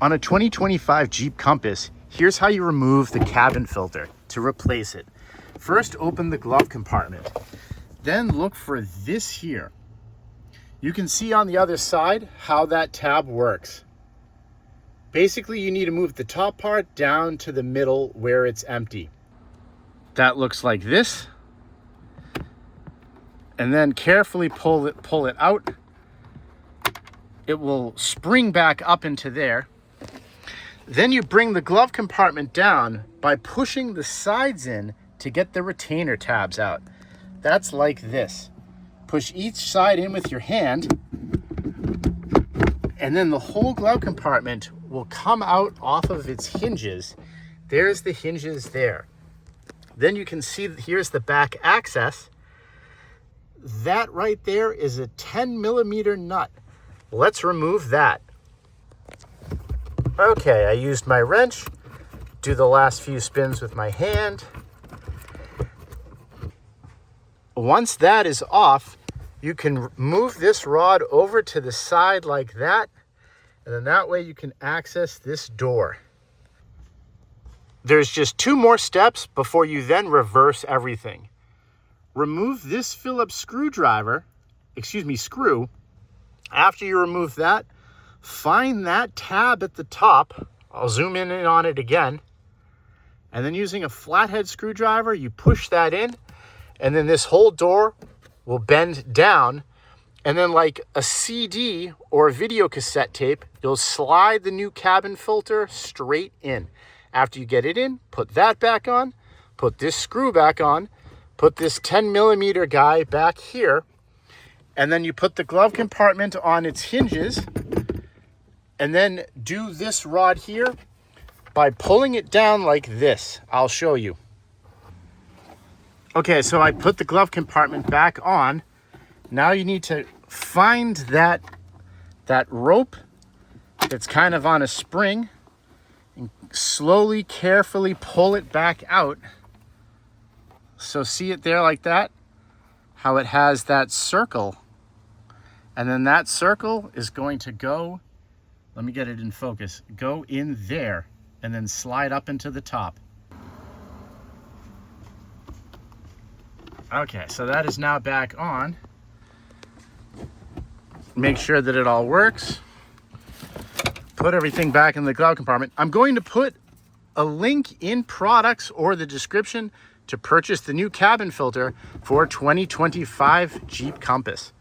On a 2025 Jeep Compass, here's how you remove the cabin filter to replace it. First, open the glove compartment. Then look for this here. You can see on the other side how that tab works. Basically, you need to move the top part down to the middle where it's empty. That looks like this. And then carefully pull it out. It will spring back up into there. Then you bring the glove compartment down by pushing the sides in to get the retainer tabs out. That's like this. Push each side in with your hand, and then the whole glove compartment will come out off of its hinges. There's the hinges there. Then you can see here's the back access. That right there is a 10mm nut. Let's remove that. Okay, I used my wrench, do the last few spins with my hand. Once that is off, you can move this rod over to the side like that, and then that way you can access this door. There's just 2 more steps before you then reverse everything. Remove this Phillips screw. After you remove that, find that tab at the top. I'll zoom in on it again. And then using a flathead screwdriver, you push that in, and then this whole door will bend down. And then like a CD or a video cassette tape, you'll slide the new cabin filter straight in. After you get it in, put that back on, put this screw back on, put this 10mm guy back here, and then you put the glove compartment on its hinges, and then do this rod here by pulling it down like this. I'll show you. Okay, so I put the glove compartment back on. Now you need to find that rope that's kind of on a spring and slowly, carefully pull it back out. So see it there like that? How it has that circle. And then that circle is going to go, let me get it in focus, go in there and then slide up into the top. Okay, so that is now back on. Make sure that it all works. Put everything back in the glove compartment. I'm going to put a link in products or the description to purchase the new cabin filter for 2025 Jeep Compass.